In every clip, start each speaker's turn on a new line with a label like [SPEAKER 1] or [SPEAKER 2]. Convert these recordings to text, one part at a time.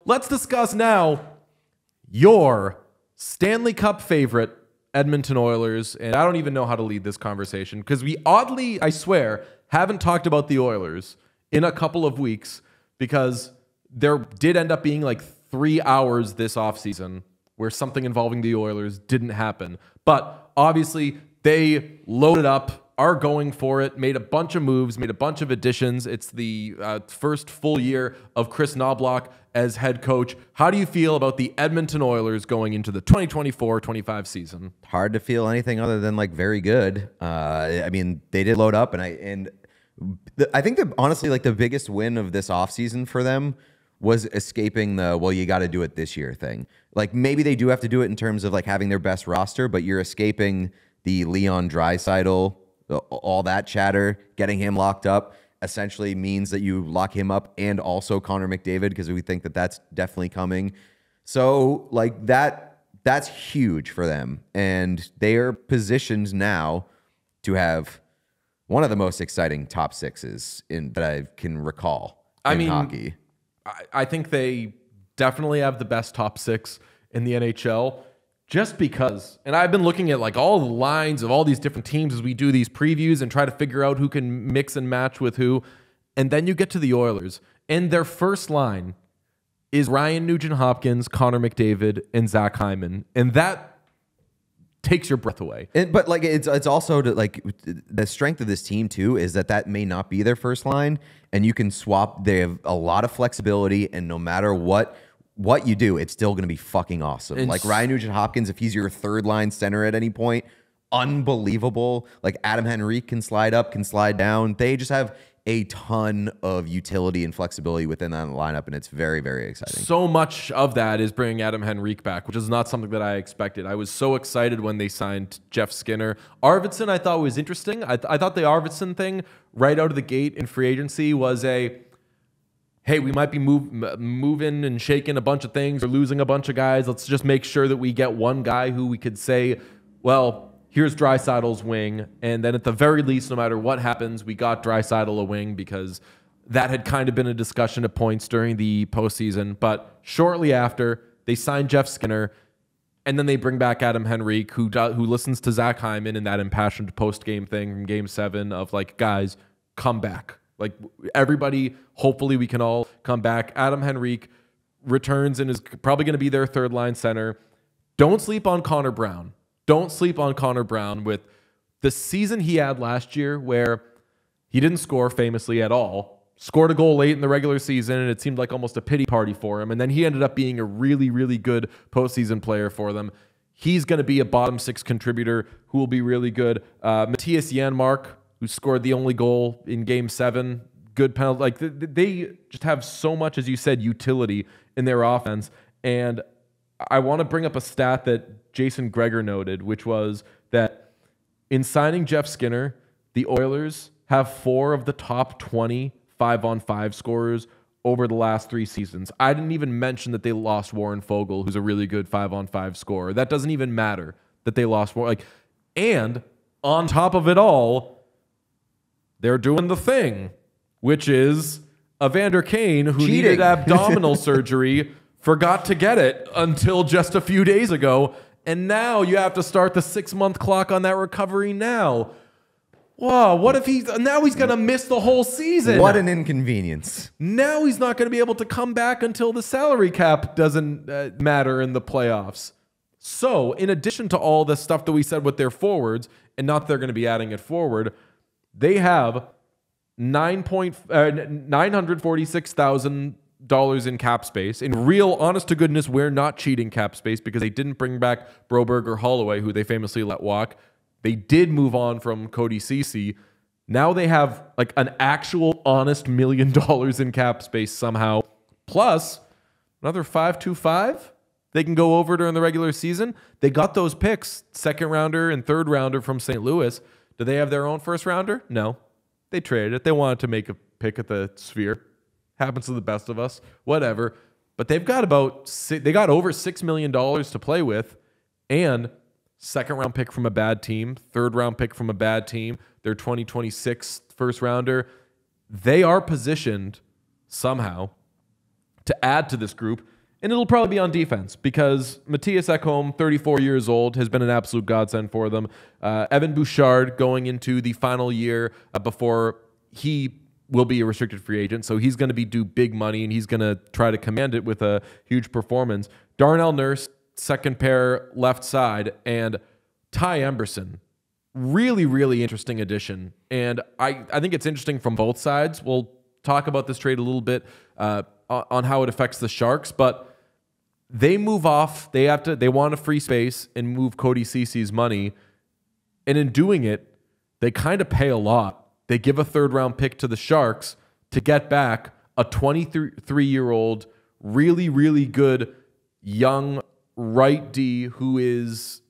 [SPEAKER 1] let's discuss now your Stanley Cup favorite, Edmonton Oilers. And I don't even know how to lead this conversation because we oddly, I swear, haven't talked about the Oilers in a couple of weeks because there did end up being like 3 hours this offseason where something involving the Oilers didn't happen. But obviously, they loaded up, are going for it, made a bunch of moves, made a bunch of additions. It's the first full year of Chris Knobloch as head coach. How do you feel about the Edmonton Oilers going into the 2024-25 season?
[SPEAKER 2] Hard to feel anything other than like very good. I mean, they did load up, and I think that honestly, like the biggest win of this offseason for them was escaping the, well, you got to do it this year thing. Like maybe they do have to do it in terms of like having their best roster, but you're escaping the Leon Draisaitl, all that chatter. Getting him locked up essentially means that you lock him up and also Connor McDavid, because we think that that's definitely coming. So like that's huge for them. And they are positioned now to have one of the most exciting top sixes that I can recall in hockey.
[SPEAKER 1] I think they definitely have the best top six in the NHL just because, and I've been looking at like all the lines of all these different teams as we do these previews and try to figure out who can mix and match with who. And then you get to the Oilers and their first line is Ryan Nugent-Hopkins, Connor McDavid, and Zach Hyman. And that takes your breath away.
[SPEAKER 2] But like it's also to, like the strength of this team too is that may not be their first line, and you can swap. They have a lot of flexibility, and no matter what you do, it's still going to be fucking awesome.
[SPEAKER 1] And
[SPEAKER 2] like Ryan Nugent-Hopkins, if he's your third line center at any point, unbelievable. Like Adam Henrique can slide up, can slide down. They just have a ton of utility and flexibility within that lineup, and it's very, very exciting.
[SPEAKER 1] So much of that is bringing Adam Henrique back, which is not something that I expected. I was so excited when they signed Jeff Skinner. Arvidsson I thought was interesting. I thought the Arvidsson thing right out of the gate in free agency was hey, we might be moving and shaking a bunch of things or losing a bunch of guys. Let's just make sure that we get one guy who we could say, well, here's Draisaitl's wing, and then at the very least, no matter what happens, we got Draisaitl a wing, because that had kind of been a discussion at points during the postseason. But shortly after, they signed Jeff Skinner, and then they bring back Adam Henrique, who listens to Zach Hyman in that impassioned post-game thing from Game 7 of like, guys, come back. Like everybody, hopefully we can all come back. Adam Henrique returns and is probably going to be their third line center. Don't sleep on Connor Brown. Don't sleep on Connor Brown with the season he had last year where he didn't score famously at all, scored a goal late in the regular season, and it seemed like almost a pity party for him. And then he ended up being a really, really good postseason player for them. He's going to be a bottom six contributor who will be really good. Matthias Janmark, who scored the only goal in Game 7, good penalty. Like they just have so much, as you said, utility in their offense. And I want to bring up a stat that Jason Gregor noted, which was that in signing Jeff Skinner, the Oilers have 4 of the top 20 5-on-5 scorers over the last 3 seasons. I didn't even mention that they lost Warren Fogle, who's a really good 5-on-5 scorer. That doesn't even matter that they lost Warren. And on top of it all, they're doing the thing, which is Evander Kane, who needed abdominal surgery, forgot to get it until just a few days ago. And now you have to start the 6-month clock on that recovery now. Wow, what if now he's going to miss the whole season?
[SPEAKER 2] What an inconvenience.
[SPEAKER 1] Now he's not going to be able to come back until the salary cap doesn't matter in the playoffs. So in addition to all the stuff that we said with their forwards, and not that they're going to be adding it forward, they have $946,000 in cap space. In real, honest to goodness, we're not cheating cap space because they didn't bring back Broberg or Holloway, who they famously let walk. They did move on from Cody Ceci. Now they have like an actual honest $1 million in cap space somehow, plus another 525 they can go over during the regular season. They got those picks, 2nd rounder and 3rd rounder from St. Louis. Do they have their own 1st rounder? No. They traded it. They wanted to make a pick at the Sphere. Happens to the best of us. Whatever. But they've got over $6 million to play with, and 2nd round pick from a bad team, 3rd round pick from a bad team, their 2026 1st rounder. They are positioned somehow to add to this group And it'll probably be on defense because Matthias Ekholm, 34 years old, has been an absolute godsend for them. Evan Bouchard going into the final year before he will be a restricted free agent. So he's going to be due big money, and he's going to try to command it with a huge performance. Darnell Nurse, second pair left side, and Ty Emberson. Really, really interesting addition. And I think it's interesting from both sides. We'll talk about this trade a little bit on how it affects the Sharks, but they move off. They want a free space and move Cody Cece's money. And in doing it, they kind of pay a lot. They give a third-round pick to the Sharks to get back a 23-year-old, really, really good young right D who is,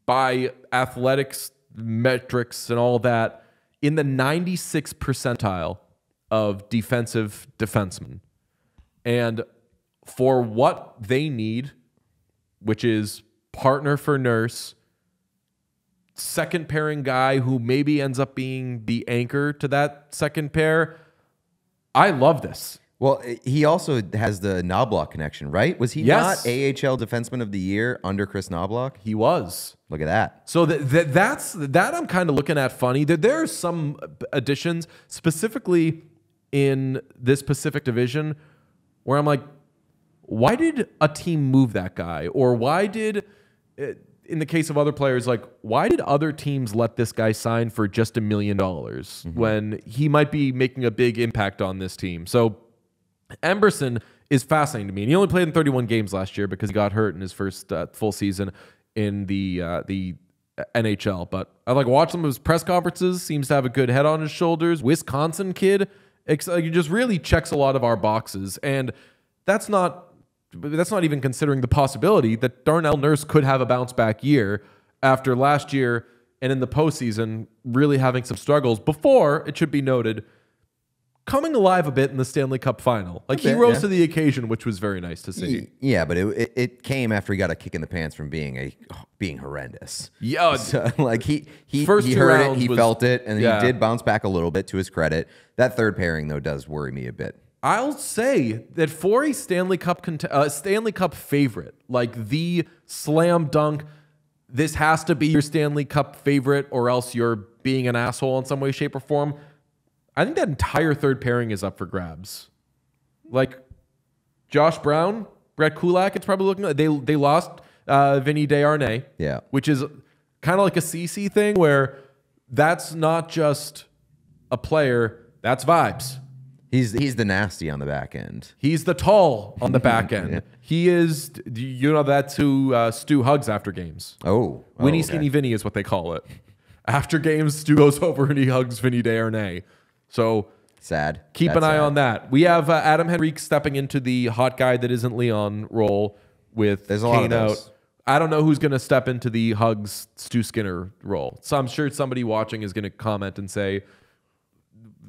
[SPEAKER 1] by athletics metrics and all that, in the 96th percentile of defensive defensemen. And for what they need, which is partner for Nurse, second pairing guy who maybe ends up being the anchor to that second pair, I love this.
[SPEAKER 2] Well, he also has the Knobloch connection, right? Was he not AHL Defenseman of the Year under Chris Knobloch?
[SPEAKER 1] He was.
[SPEAKER 2] Look at that.
[SPEAKER 1] So that's I'm kind of looking at funny. There are some additions, specifically in this Pacific Division, where I'm like, why did a team move that guy? Or why did, in the case of other players, like, why did other teams let this guy sign for just $1 million when he might be making a big impact on this team? So Emberson is fascinating to me. And he only played in 31 games last year because he got hurt in his first full season in the NHL. But I like watching some of his press conferences. Seems to have a good head on his shoulders. Wisconsin kid. He just really checks a lot of our boxes. And that's not even considering the possibility that Darnell Nurse could have a bounce back year after last year and in the postseason really having some struggles before, it should be noted, coming alive a bit in the Stanley Cup Final. Like, he rose to the occasion, which was very nice to see.
[SPEAKER 2] Yeah, but it came after he got a kick in the pants from being horrendous.
[SPEAKER 1] Yeah,
[SPEAKER 2] so, like he
[SPEAKER 1] first
[SPEAKER 2] heard it, he felt it, and he did bounce back a little bit to his credit. That third pairing though does worry me a bit.
[SPEAKER 1] I'll say that for a Stanley Cup favorite, like the slam dunk, this has to be your Stanley Cup favorite, or else you're being an asshole in some way, shape, or form. I think that entire third pairing is up for grabs. Like Josh Brown, Brett Kulak, it's probably looking like they lost Vinny Desharnais, which is kind of like a CC thing where that's not just a player, that's vibes.
[SPEAKER 2] He's the nasty on the back end.
[SPEAKER 1] He's the tall on the back end. He is, you know, that's who Stu hugs after games. Winnie Skinny Vinny is what they call it. After games, Stu goes over and he hugs Vinny Desharnais. So
[SPEAKER 2] sad.
[SPEAKER 1] Keep an eye on that. We have Adam Henrique stepping into the hot guy that isn't Leon role with
[SPEAKER 2] There's a lot of those.
[SPEAKER 1] out. I don't know who's going to step into the hugs Stu Skinner role. So I'm sure somebody watching is going to comment and say,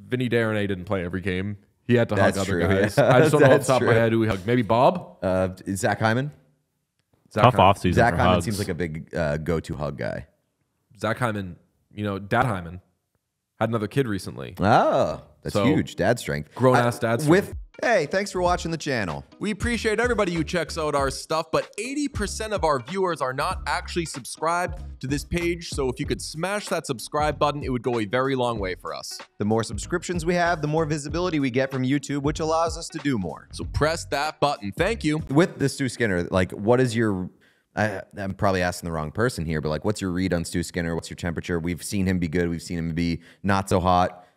[SPEAKER 1] Vinny Desharnais didn't play every game. He had to hug other guys. Yeah. I just don't know off the top of my head who he hugged. Maybe Bob?
[SPEAKER 2] Zach Hyman?
[SPEAKER 3] Tough offseason.
[SPEAKER 2] Zach Hyman seems like a big go-to hug guy.
[SPEAKER 1] Zach Hyman, you know, Dad Hyman, had another kid recently.
[SPEAKER 2] Oh, that's huge. Dad strength.
[SPEAKER 1] Grown-ass dad strength.
[SPEAKER 2] Hey, thanks for watching the channel.
[SPEAKER 1] We appreciate everybody who checks out our stuff, but 80% of our viewers are not actually subscribed to this page, so if you could smash that subscribe button, it would go a very long way for us.
[SPEAKER 2] The more subscriptions we have, the more visibility we get from YouTube, which allows us to do more.
[SPEAKER 1] So press that button. Thank you.
[SPEAKER 2] With the Stu Skinner, like, what is your... I'm probably asking the wrong person here, but like, what's your read on Stu Skinner? What's your temperature? We've seen him be good. We've seen him be not so hot.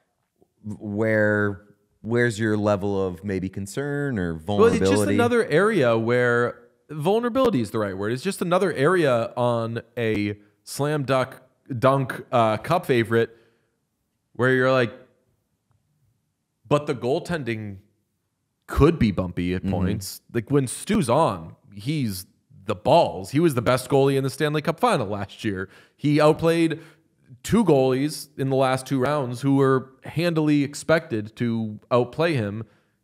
[SPEAKER 2] Where's your level of maybe concern or vulnerability?
[SPEAKER 1] Well, it's just another area where vulnerability is the right word. It's just another area on a slam dunk cup favorite where you're like, but the goaltending could be bumpy at points. Like when Stu's on, he's the balls. He was the best goalie in the Stanley Cup Final last year. He outplayed two goalies in the last two rounds who were handily expected to outplay him,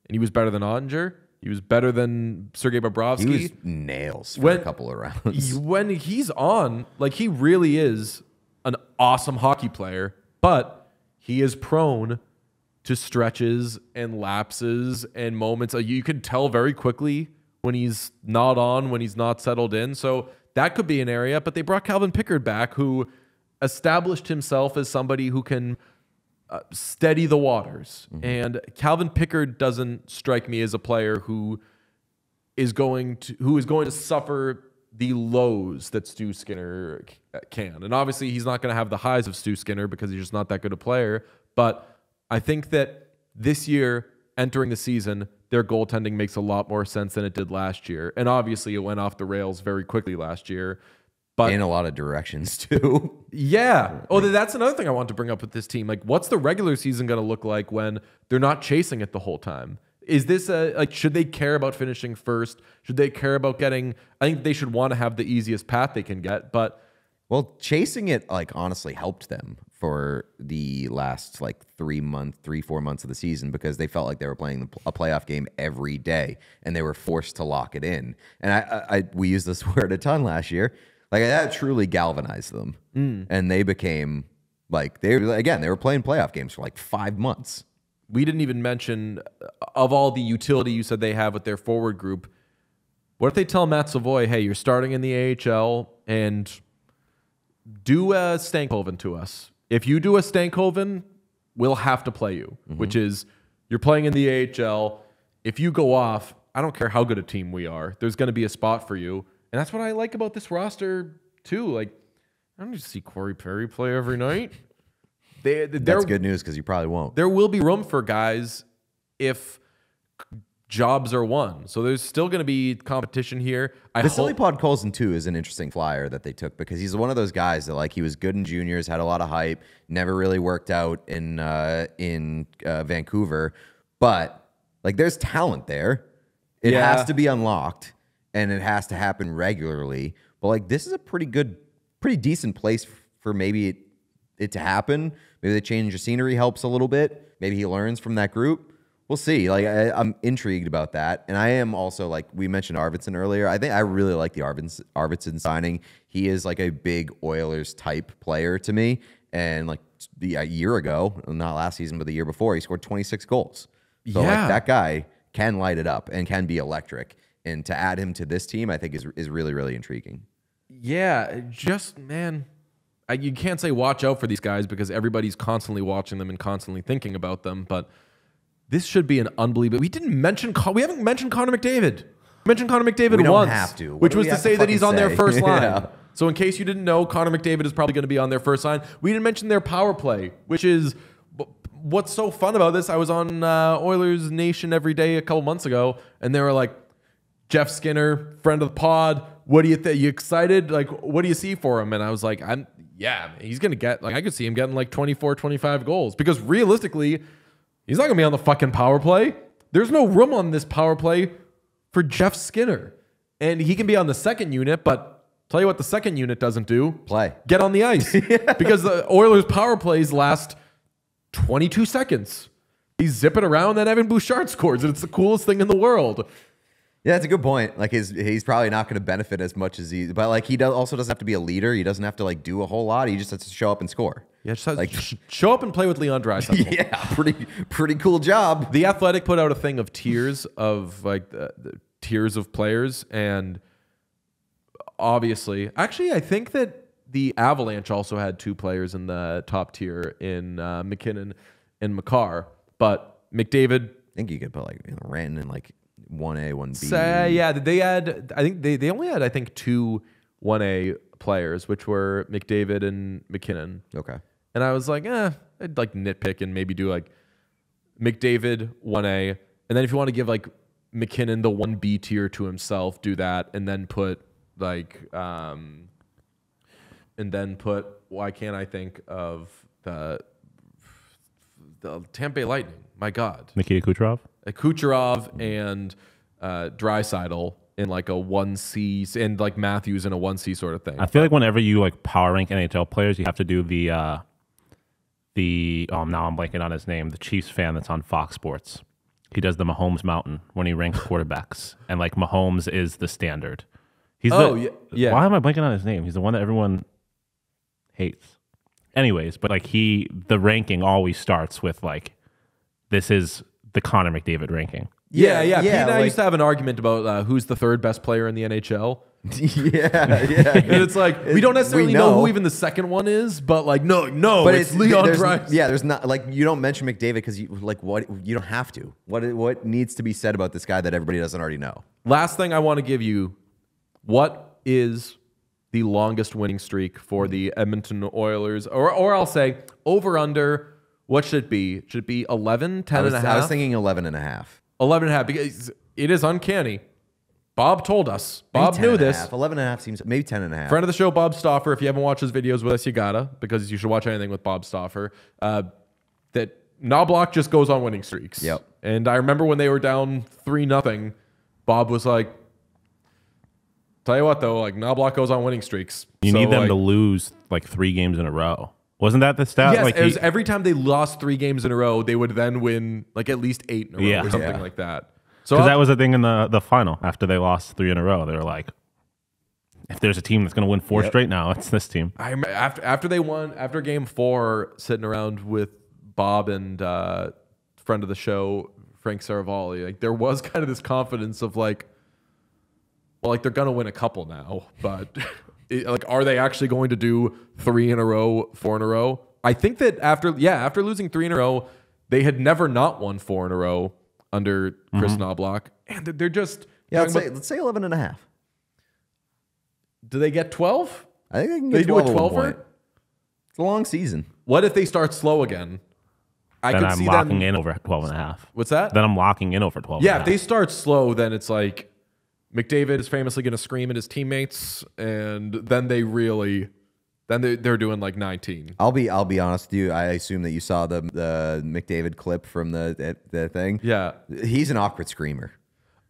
[SPEAKER 1] and he was better than Ottinger. He was better than Sergei Bobrovsky.
[SPEAKER 2] He was nails for a couple of rounds.
[SPEAKER 1] When he's on, like, he really is an awesome hockey player, but he is prone to stretches and lapses and moments. You can tell very quickly when he's not on, when he's not settled in. So that could be an area. But they brought Calvin Pickard back, who established himself as somebody who can steady the waters. And Calvin Pickard doesn't strike me as a player who is going to suffer the lows that Stu Skinner can. And obviously he's not going to have the highs of Stu Skinner because he's just not that good a player. But I think that this year, entering the season, their goaltending makes a lot more sense than it did last year. And obviously it went off the rails very quickly last year. But
[SPEAKER 2] in a lot of directions too.
[SPEAKER 1] Yeah. Oh, that's another thing I want to bring up with this team. Like, what's the regular season going to look like when they're not chasing it the whole time? Is this should they care about finishing first? Should they care about getting, I think they should want to have the easiest path they can get, but
[SPEAKER 2] well, chasing it honestly helped them for the last 4 months of the season because they felt like they were playing a playoff game every day and they were forced to lock it in. And we used this word a ton last year. That truly galvanized them. And they became they were playing playoff games for 5 months.
[SPEAKER 1] We didn't even mention, of all the utility you said they have with their forward group, what if they tell Matt Savoy, hey, you're starting in the AHL and do a Stankoven to us. If you do a Stankoven, we'll have to play you, which is you're playing in the AHL. If you go off, I don't care how good a team we are, there's going to be a spot for you. And that's what I like about this roster, too. I don't just see Corey Perry play every night.
[SPEAKER 2] That's good news because you probably won't.
[SPEAKER 1] There will be room for guys if jobs are won. So there's still going to be competition here.
[SPEAKER 2] Silly Pod Colson, too, is an interesting flyer that they took because he's one of those guys that he was good in juniors, had a lot of hype, never really worked out in Vancouver. But there's talent there. It has to be unlocked. And it has to happen regularly. But this is a pretty decent place for maybe it to happen. Maybe the change of scenery helps a little bit. Maybe he learns from that group. We'll see. I'm intrigued about that. And I am also, we mentioned Arvidsson earlier. I think I really like the Arvidsson signing. He is a big Oilers type player to me. And a year ago, not last season, but the year before, he scored 26 goals. So that guy can light it up and can be electric. And to add him to this team, I think is really, really intriguing.
[SPEAKER 1] Yeah, you can't say watch out for these guys because everybody's constantly watching them and constantly thinking about them. But this should be an unbelievable. We haven't mentioned Connor McDavid. We mentioned Connor McDavid
[SPEAKER 2] we don't
[SPEAKER 1] once,
[SPEAKER 2] have to.
[SPEAKER 1] Which was to say that he's on their first line.
[SPEAKER 2] Yeah.
[SPEAKER 1] So in case you didn't know, Connor McDavid is probably going to be on their first line. We didn't mention their power play, which is what's so fun about this. I was on Oilers Nation Every Day a couple months ago, and they were like, Jeff Skinner, friend of the pod, what do you think? You excited? What do you see for him? And I was like, he's going to get, I could see him getting 24, 25 goals. Because realistically, he's not going to be on the fucking power play. There's no room on this power play for Jeff Skinner. And he can be on the second unit, but tell you what the second unit doesn't do.
[SPEAKER 2] Play.
[SPEAKER 1] Get on the ice. Because the Oilers power plays last 22 seconds. He's zipping around and Evan Bouchard scores. And it's the coolest thing in the world.
[SPEAKER 2] Yeah, that's a good point. He's probably not going to benefit as much as but he also doesn't have to be a leader. He doesn't have to do a whole lot. He just has to show up and score.
[SPEAKER 1] Yeah, just show up and play with Leon Draisaitl.
[SPEAKER 2] Yeah, pretty cool job.
[SPEAKER 1] The Athletic put out a thing of tiers of the tiers of players, and obviously, actually, I think that the Avalanche also had 2 players in the top tier in McKinnon and Makar, but McDavid.
[SPEAKER 2] I think you could put Ranton in 1A, 1B.
[SPEAKER 1] Yeah, they had. I think they only had 2 1A players, which were McDavid and McKinnon.
[SPEAKER 2] Okay.
[SPEAKER 1] And I was like, I'd nitpick and maybe do McDavid 1A, and then if you want to give McKinnon the 1B tier to himself, do that, and then put why can't I think of the Tampa Bay Lightning? My God,
[SPEAKER 3] Nikita Kucherov.
[SPEAKER 1] Kucherov and Draisaitl in a 1C and Matthews in a 1C sort of thing.
[SPEAKER 3] I feel whenever you power rank NHL players, you have to do the now I'm blanking on his name, the Chiefs fan that's on Fox Sports. He does the Mahomes Mountain when he ranks quarterbacks, and Mahomes is the standard. He's
[SPEAKER 1] yeah.
[SPEAKER 3] Why am I blanking on his name? He's the one that everyone hates. Anyways, but the ranking always starts with this is the Connor McDavid ranking.
[SPEAKER 1] Yeah. Pete and I
[SPEAKER 2] like-
[SPEAKER 1] used to have an argument about who's the third best player in the NHL.
[SPEAKER 2] yeah.
[SPEAKER 1] And it's like we don't necessarily know who even the second one is, but like no,
[SPEAKER 2] But
[SPEAKER 1] it's Leon
[SPEAKER 2] there's-
[SPEAKER 1] Draisaitl.
[SPEAKER 2] Yeah, there's not like you don't mention McDavid because you don't have to. What needs to be said about this guy that everybody doesn't already know?
[SPEAKER 1] Last thing I want to give you, what is the longest winning streak for the Edmonton Oilers? Or I'll say over under, what should it be? Should it be 11, 10 and a half?
[SPEAKER 2] I was thinking 11 and a half.
[SPEAKER 1] 11 and a half, because it is uncanny. Bob told us. Bob knew this.
[SPEAKER 2] 11 and a half seems maybe 10 and a half.
[SPEAKER 1] Friend of the show, Bob Stauffer. If you haven't watched his videos with us, you gotta, because you should watch anything with Bob Stauffer. That Knobloch just goes on winning streaks.
[SPEAKER 2] Yep.
[SPEAKER 1] And I remember when they were down 3-0, Bob was like, tell you what though, like Knobloch goes on winning streaks.
[SPEAKER 3] You
[SPEAKER 1] So,
[SPEAKER 3] need them
[SPEAKER 1] like,
[SPEAKER 3] to lose like 3 games in a row. Wasn't that the stat?
[SPEAKER 1] Yes,
[SPEAKER 3] like
[SPEAKER 1] it was every time they lost 3 games in a row, they would then win like at least 8 in a row
[SPEAKER 3] Yeah.
[SPEAKER 1] or something
[SPEAKER 2] Yeah.
[SPEAKER 1] like that. So
[SPEAKER 3] Because that was the thing in the final. After they lost 3 in a row, they were like, if there's a team that's going to win 4 straight now, it's this team.
[SPEAKER 1] after they won, after game 4, sitting around with Bob and friend of the show, Frank Saravalli, like there was kind of this confidence of like, well, like they're gonna win a couple now, but like, are they actually going to do 3 in a row, 4 in a row? I think that after losing 3 in a row, they had never not won 4 in a row under Chris Knobloch, and they're just
[SPEAKER 2] let's say 11 and a half.
[SPEAKER 1] Do they get 12?
[SPEAKER 2] I think they can
[SPEAKER 1] They
[SPEAKER 2] get
[SPEAKER 1] do a
[SPEAKER 2] 12 at one
[SPEAKER 1] 12er?
[SPEAKER 2] point. It's a long season.
[SPEAKER 1] What if they start slow again? I
[SPEAKER 3] Then
[SPEAKER 1] could
[SPEAKER 3] I'm
[SPEAKER 1] see
[SPEAKER 3] locking
[SPEAKER 1] them.
[SPEAKER 3] in over 12 and a half.
[SPEAKER 1] What's that?
[SPEAKER 3] Then I'm locking in over 12
[SPEAKER 1] Yeah,
[SPEAKER 3] and
[SPEAKER 1] if
[SPEAKER 3] a
[SPEAKER 1] they
[SPEAKER 3] half.
[SPEAKER 1] start slow, then it's like McDavid is famously going to scream at his teammates, and then they're doing like 19.
[SPEAKER 2] I'll be honest with you. I assume that you saw the McDavid clip from the thing.
[SPEAKER 1] Yeah.
[SPEAKER 2] He's an awkward screamer.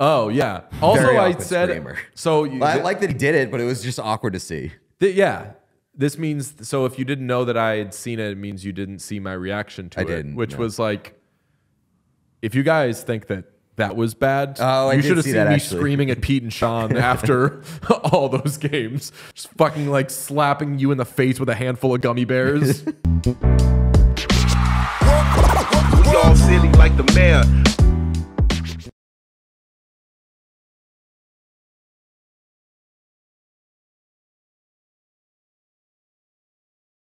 [SPEAKER 1] Oh yeah. Also,
[SPEAKER 2] Very
[SPEAKER 1] I
[SPEAKER 2] awkward
[SPEAKER 1] said
[SPEAKER 2] screamer.
[SPEAKER 1] so.
[SPEAKER 2] I like that he did it, but it was just awkward to see.
[SPEAKER 1] Yeah. This means so. If you didn't know that I had seen it, it means you didn't see my reaction to
[SPEAKER 2] I
[SPEAKER 1] it,
[SPEAKER 2] didn't,
[SPEAKER 1] which
[SPEAKER 2] no.
[SPEAKER 1] was like, if you guys think that was bad,
[SPEAKER 2] Oh, I
[SPEAKER 1] you
[SPEAKER 2] did
[SPEAKER 1] should have
[SPEAKER 2] see
[SPEAKER 1] seen
[SPEAKER 2] that,
[SPEAKER 1] me
[SPEAKER 2] actually.
[SPEAKER 1] screaming at Pete and Sean after all those games, just fucking like slapping you in the face with a handful of gummy bears.
[SPEAKER 4] We all silly like the mayor.